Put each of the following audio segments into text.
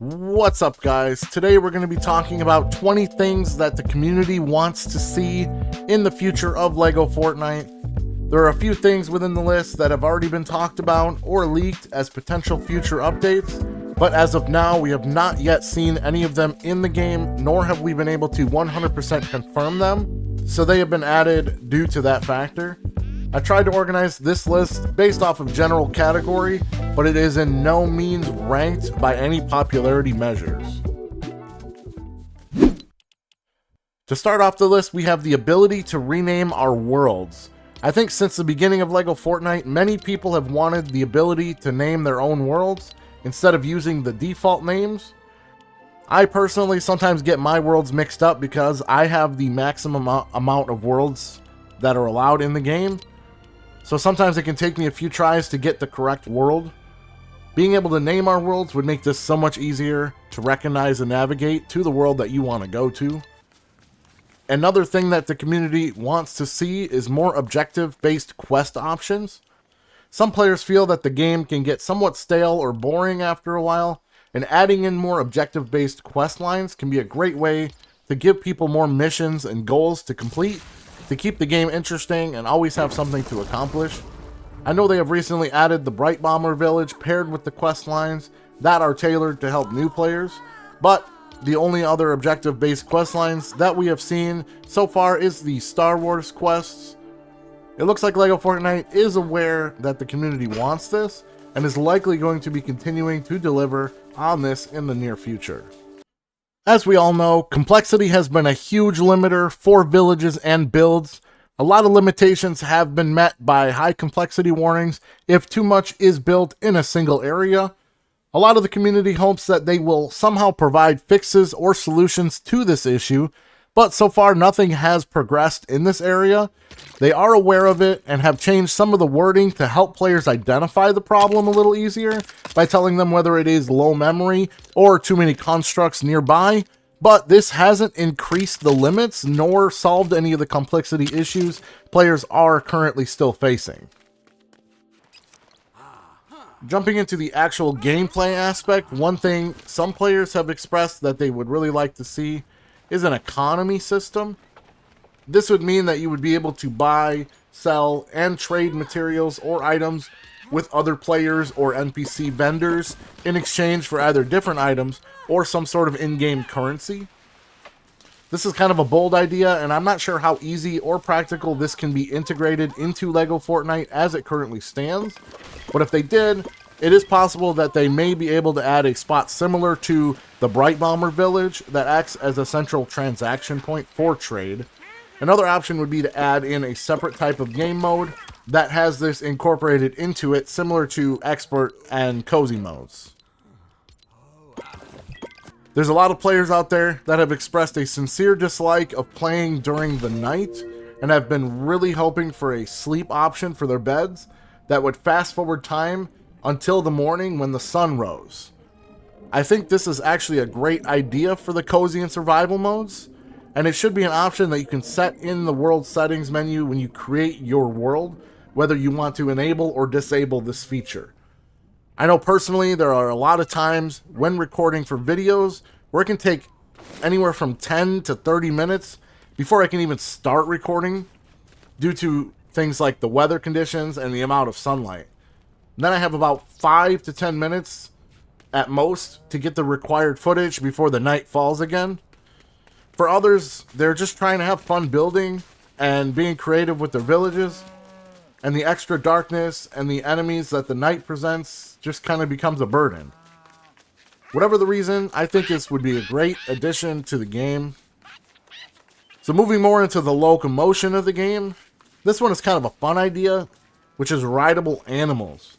What's up, guys? Today we're going to be talking about 20 things that the community wants to see in the future of Lego Fortnite. There are a few things within the list that have already been talked about or leaked as potential future updates, but as of now we have not yet seen any of them in the game, nor have we been able to 100% confirm them, so they have been added due to that factor. I tried to organize this list based off of general category, but it is in no means ranked by any popularity measures. To start off the list, we have the ability to rename our worlds. I think since the beginning of Lego Fortnite, many people have wanted the ability to name their own worlds instead of using the default names. I personally sometimes get my worlds mixed up because I have the maximum amount of worlds that are allowed in the game. So sometimes it can take me a few tries to get the correct world. Being able to name our worlds would make this so much easier to recognize and navigate to the world that you want to go to. Another thing that the community wants to see is more objective-based quest options. Some players feel that the game can get somewhat stale or boring after a while, and adding in more objective-based quest lines can be a great way to give people more missions and goals to complete, to keep the game interesting and always have something to accomplish. I know they have recently added the Bright Bomber Village paired with the quest lines that are tailored to help new players, but the only other objective-based quest lines that we have seen so far is the Star Wars quests. It looks like Lego Fortnite is aware that the community wants this and is likely going to be continuing to deliver on this in the near future. As we all know, complexity has been a huge limiter for villages and builds. A lot of limitations have been met by high complexity warnings if too much is built in a single area. A lot of the community hopes that they will somehow provide fixes or solutions to this issue, but so far nothing has progressed in this area. They are aware of it and have changed some of the wording to help players identify the problem a little easier by telling them whether it is low memory or too many constructs nearby, but this hasn't increased the limits nor solved any of the complexity issues players are currently still facing. Jumping into the actual gameplay aspect, one thing some players have expressed that they would really like to see is an economy system. This would mean that you would be able to buy, sell, and trade materials or items with other players or NPC vendors in exchange for either different items or some sort of in-game currency. This is kind of a bold idea, and I'm not sure how easy or practical this can be integrated into Lego Fortnite as it currently stands, but if they did, it is possible that they may be able to add a spot similar to the Bright Bomber Village that acts as a central transaction point for trade. Another option would be to add in a separate type of game mode that has this incorporated into it, similar to Expert and Cozy modes. There's a lot of players out there that have expressed a sincere dislike of playing during the night and have been really hoping for a sleep option for their beds that would fast forward time until the morning when the sun rose. I think this is actually a great idea for the cozy and survival modes, and it should be an option that you can set in the world settings menu when you create your world, whether you want to enable or disable this feature. I know personally there are a lot of times when recording for videos where it can take anywhere from 10 to 30 minutes before I can even start recording due to things like the weather conditions and the amount of sunlight. And then I have about 5 to 10 minutes at most to get the required footage before the night falls again. For others, they're just trying to have fun building and being creative with their villages, and the extra darkness and the enemies that the night presents just kind of becomes a burden. Whatever the reason, I think this would be a great addition to the game. So moving more into the locomotion of the game, this one is kind of a fun idea, which is Rideable Animals.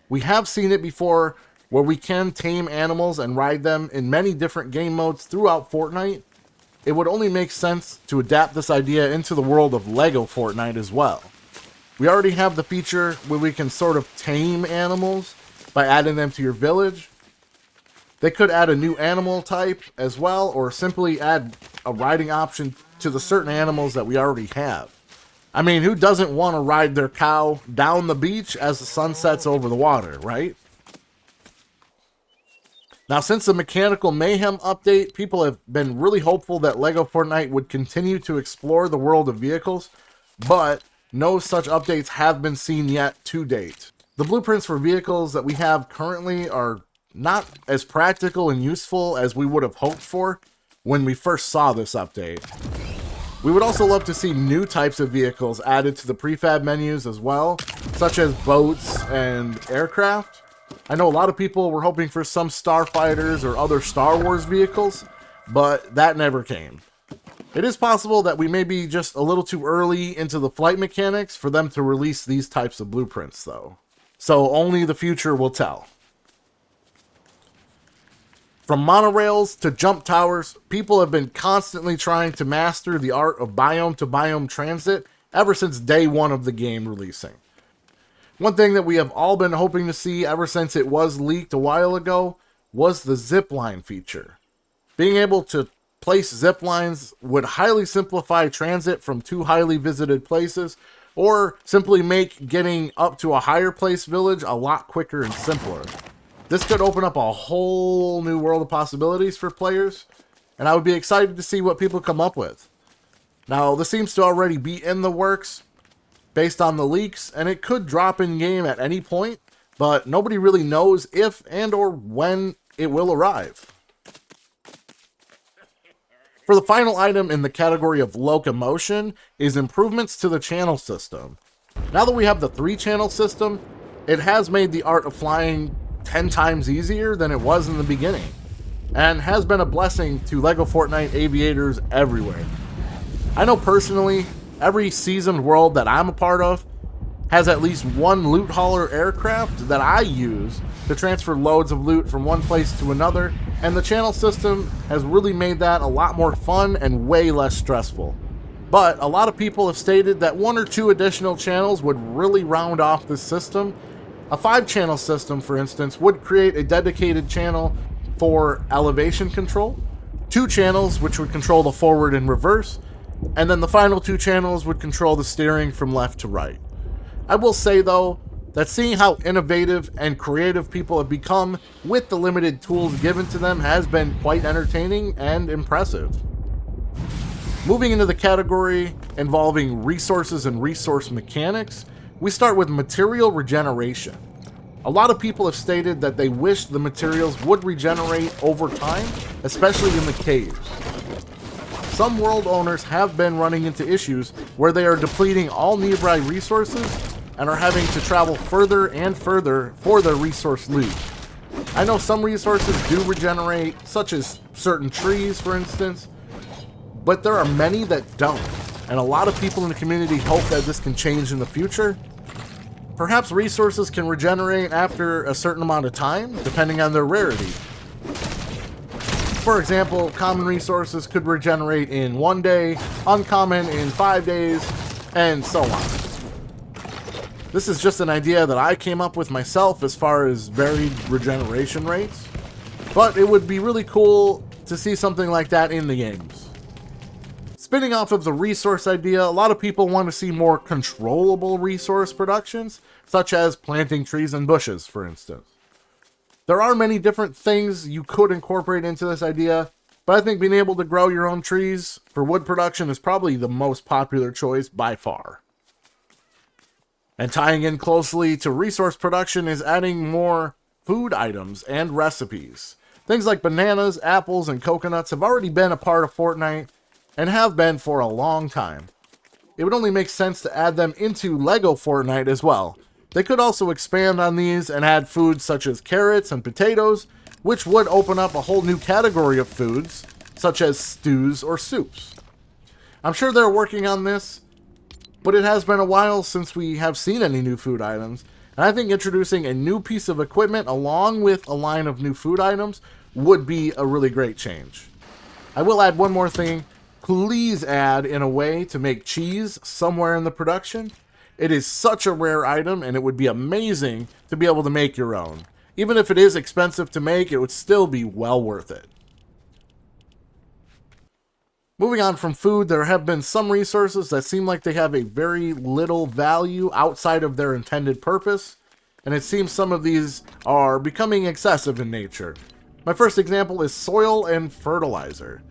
We have seen it before where we can tame animals and ride them in many different game modes throughout Fortnite. It would only make sense to adapt this idea into the world of Lego Fortnite as well. We already have the feature where we can sort of tame animals by adding them to your village. They could add a new animal type as well, or simply add a riding option to the certain animals that we already have. I mean, who doesn't want to ride their cow down the beach as the sun sets over the water, right? Now, since the Mechanical Mayhem update, people have been really hopeful that Lego Fortnite would continue to explore the world of vehicles, but no such updates have been seen yet to date. The blueprints for vehicles that we have currently are not as practical and useful as we would have hoped for when we first saw this update. We would also love to see new types of vehicles added to the prefab menus as well, such as boats and aircraft. I know a lot of people were hoping for some starfighters or other Star Wars vehicles, but that never came. It is possible that we may be just a little too early into the flight mechanics for them to release these types of blueprints, though. So only the future will tell. From monorails to jump towers, people have been constantly trying to master the art of biome to biome transit ever since day one of the game releasing. One thing that we have all been hoping to see ever since it was leaked a while ago was the zipline feature. Being able to place ziplines would highly simplify transit from two highly visited places, or simply make getting up to a higher place village a lot quicker and simpler. This could open up a whole new world of possibilities for players, and I would be excited to see what people come up with. Now, this seems to already be in the works, based on the leaks, and it could drop in game at any point, but nobody really knows if and or when it will arrive. For the final item in the category of locomotion is improvements to the channel system. Now that we have the 3-channel system, it has made the art of flying 10 times easier than it was in the beginning, and has been a blessing to Lego Fortnite aviators everywhere. I know personally, every seasoned world that I'm a part of has at least one loot hauler aircraft that I use to transfer loads of loot from one place to another, and the channel system has really made that a lot more fun and way less stressful. But a lot of people have stated that 1 or 2 additional channels would really round off this system. A 5-channel system, for instance, would create a dedicated channel for elevation control, 2 channels which would control the forward and reverse, and then the final 2 channels would control the steering from left to right. I will say, though, that seeing how innovative and creative people have become with the limited tools given to them has been quite entertaining and impressive. Moving into the category involving resources and resource mechanics, we start with material regeneration. A lot of people have stated that they wish the materials would regenerate over time, especially in the caves. Some world owners have been running into issues where they are depleting all nearby resources and are having to travel further and further for their resource loot. I know some resources do regenerate, such as certain trees, for instance, but there are many that don't, and a lot of people in the community hope that this can change in the future. Perhaps resources can regenerate after a certain amount of time, depending on their rarity. For example, common resources could regenerate in 1 day, uncommon in 5 days, and so on. This is just an idea that I came up with myself as far as varied regeneration rates, but it would be really cool to see something like that in the games. Spinning off of the resource idea, a lot of people want to see more controllable resource productions, such as planting trees and bushes, for instance. There are many different things you could incorporate into this idea, but I think being able to grow your own trees for wood production is probably the most popular choice by far. And tying in closely to resource production is adding more food items and recipes. Things like bananas, apples, and coconuts have already been a part of Fortnite and have been for a long time. It would only make sense to add them into Lego Fortnite as well. They could also expand on these and add foods such as carrots and potatoes, which would open up a whole new category of foods, such as stews or soups. I'm sure they're working on this, but it has been a while since we have seen any new food items, and I think introducing a new piece of equipment along with a line of new food items would be a really great change. I will add one more thing. Please add in a way to make cheese somewhere in the production. It is such a rare item, and it would be amazing to be able to make your own. Even if it is expensive to make, it would still be well worth it. Moving on from food, there have been some resources that seem like they have a very little value outside of their intended purpose, and it seems some of these are becoming excessive in nature. My first example is soil and fertilizer.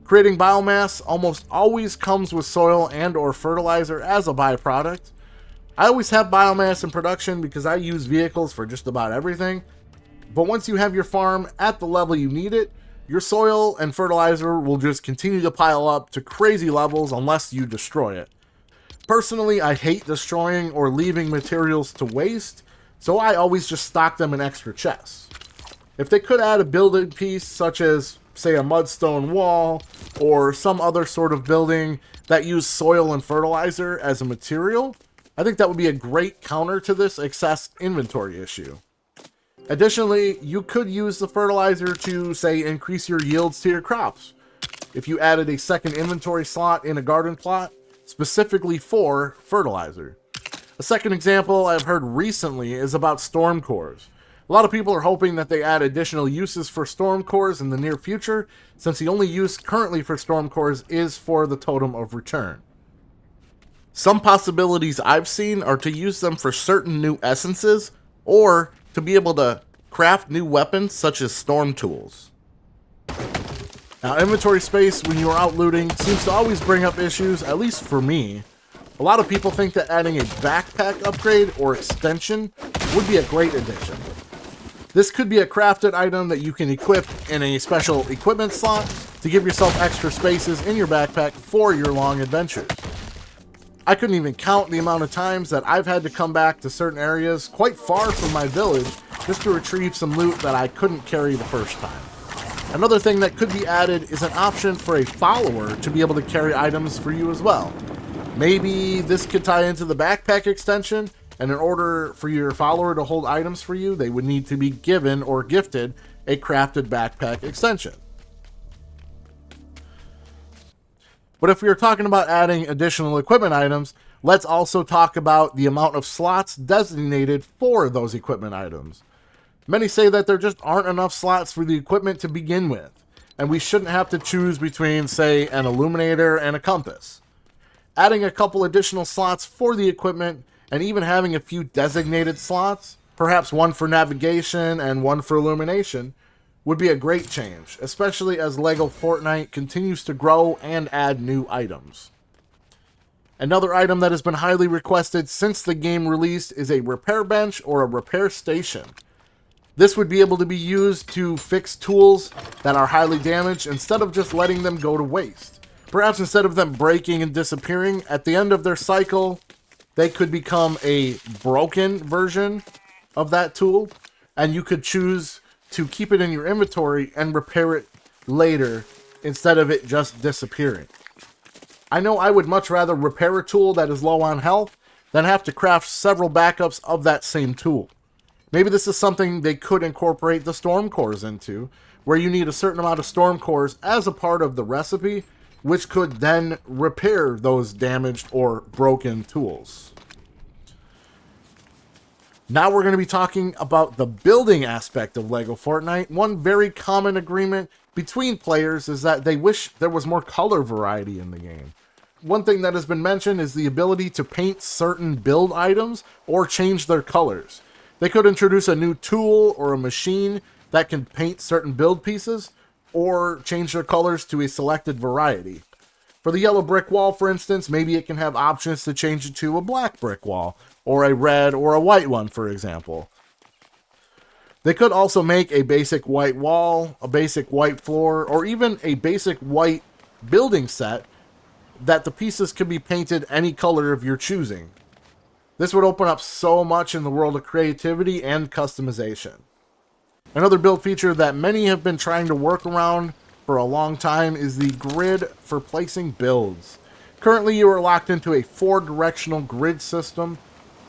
Creating biomass almost always comes with soil and or fertilizer as a byproduct. I always have biomass in production because I use vehicles for just about everything. But once you have your farm at the level you need it, your soil and fertilizer will just continue to pile up to crazy levels unless you destroy it. Personally, I hate destroying or leaving materials to waste, so I always just stock them in extra chests. If they could add a building piece such as, say, a mudstone wall or some other sort of building that used soil and fertilizer as a material, I think that would be a great counter to this excess inventory issue. Additionally, you could use the fertilizer to, say, increase your yields to your crops. If you added a second inventory slot in a garden plot specifically for fertilizer. A second example I've heard recently is about storm cores. A lot of people are hoping that they add additional uses for storm cores in the near future, since the only use currently for storm cores is for the totem of return. Some possibilities I've seen are to use them for certain new essences, or to be able to craft new weapons such as storm tools. Now, inventory space when you are out looting seems to always bring up issues, at least for me. A lot of people think that adding a backpack upgrade or extension would be a great addition. This could be a crafted item that you can equip in a special equipment slot to give yourself extra spaces in your backpack for your long adventures. I couldn't even count the amount of times that I've had to come back to certain areas quite far from my village just to retrieve some loot that I couldn't carry the first time. Another thing that could be added is an option for a follower to be able to carry items for you as well. Maybe this could tie into the backpack extension, and in order for your follower to hold items for you, they would need to be given or gifted a crafted backpack extension. But if we are talking about adding additional equipment items, let's also talk about the amount of slots designated for those equipment items. Many say that there just aren't enough slots for the equipment to begin with, and we shouldn't have to choose between, say, an illuminator and a compass. Adding a couple additional slots for the equipment, and even having a few designated slots, perhaps one for navigation and one for illumination, would be a great change, especially as Lego Fortnite continues to grow and add new items. Another item that has been highly requested since the game released is a repair bench or a repair station. This would be able to be used to fix tools that are highly damaged instead of just letting them go to waste. Perhaps instead of them breaking and disappearing, at the end of their cycle, they could become a broken version of that tool, and you could choose to keep it in your inventory and repair it later instead of it just disappearing. I know I would much rather repair a tool that is low on health than have to craft several backups of that same tool. Maybe this is something they could incorporate the storm cores into, where you need a certain amount of storm cores as a part of the recipe, which could then repair those damaged or broken tools. Now we're going to be talking about the building aspect of Lego Fortnite. One very common agreement between players is that they wish there was more color variety in the game. One thing that has been mentioned is the ability to paint certain build items or change their colors. They could introduce a new tool or a machine that can paint certain build pieces or change their colors to a selected variety. For the yellow brick wall, for instance, maybe it can have options to change it to a black brick wall, or a red or a white one, for example. They could also make a basic white wall, a basic white floor, or even a basic white building set that the pieces could be painted any color of your choosing. This would open up so much in the world of creativity and customization. Another build feature that many have been trying to work around for a long time is the grid for placing builds. Currently, you are locked into a 4-directional grid system.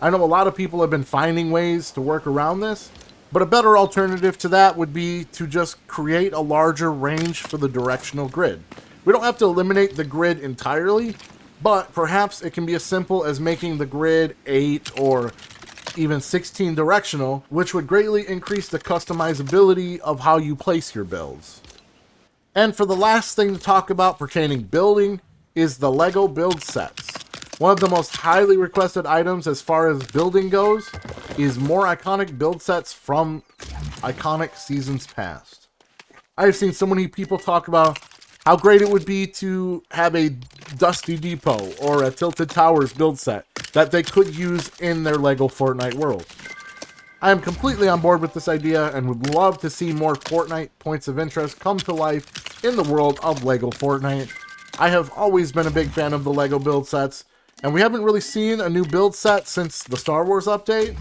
I know a lot of people have been finding ways to work around this, but a better alternative to that would be to just create a larger range for the directional grid. We don't have to eliminate the grid entirely, but perhaps it can be as simple as making the grid 8 or even 16 directional, which would greatly increase the customizability of how you place your builds. And for the last thing to talk about pertaining building is the Lego build sets. One of the most highly requested items as far as building goes is more iconic build sets from iconic seasons past. I've seen so many people talk about how great it would be to have a Dusty Depot or a Tilted Towers build set that they could use in their Lego Fortnite world. I am completely on board with this idea and would love to see more Fortnite points of interest come to life in the world of Lego Fortnite. I have always been a big fan of the Lego build sets, and we haven't really seen a new build set since the Star Wars update.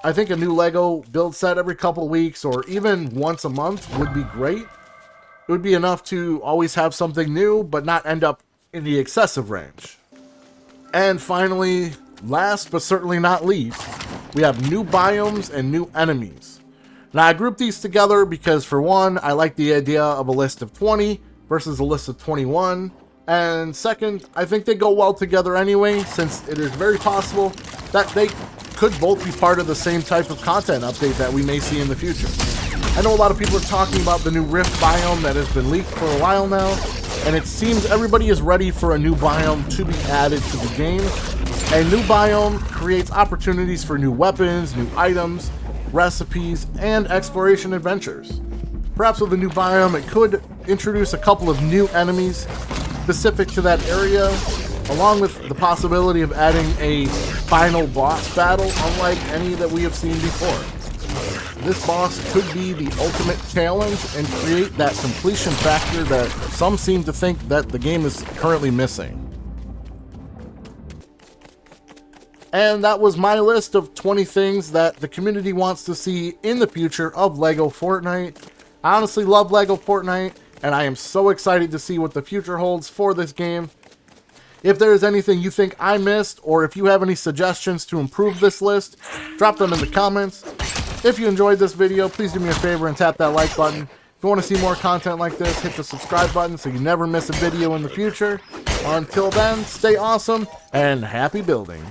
I think a new Lego build set every couple of weeks or even once a month would be great. It would be enough to always have something new, but not end up in the excessive range. And finally, last but certainly not least, we have new biomes and new enemies. Now I grouped these together because for one, I like the idea of a list of 20 versus a list of 21. And second, I think they go well together anyway, since it is very possible that they could both be part of the same type of content update that we may see in the future. I know a lot of people are talking about the new Rift biome that has been leaked for a while now, and it seems everybody is ready for a new biome to be added to the game. A new biome creates opportunities for new weapons, new items, recipes, and exploration adventures. Perhaps with a new biome, it could introduce a couple of new enemies specific to that area, along with the possibility of adding a final boss battle unlike any that we have seen before. This boss could be the ultimate challenge and create that completion factor that some seem to think that the game is currently missing. And that was my list of 20 things that the community wants to see in the future of Lego Fortnite. I honestly love Lego Fortnite, and I am so excited to see what the future holds for this game. If there is anything you think I missed, or if you have any suggestions to improve this list, drop them in the comments. If you enjoyed this video, please do me a favor and tap that like button. If you want to see more content like this, hit the subscribe button so you never miss a video in the future. Until then, stay awesome and happy building.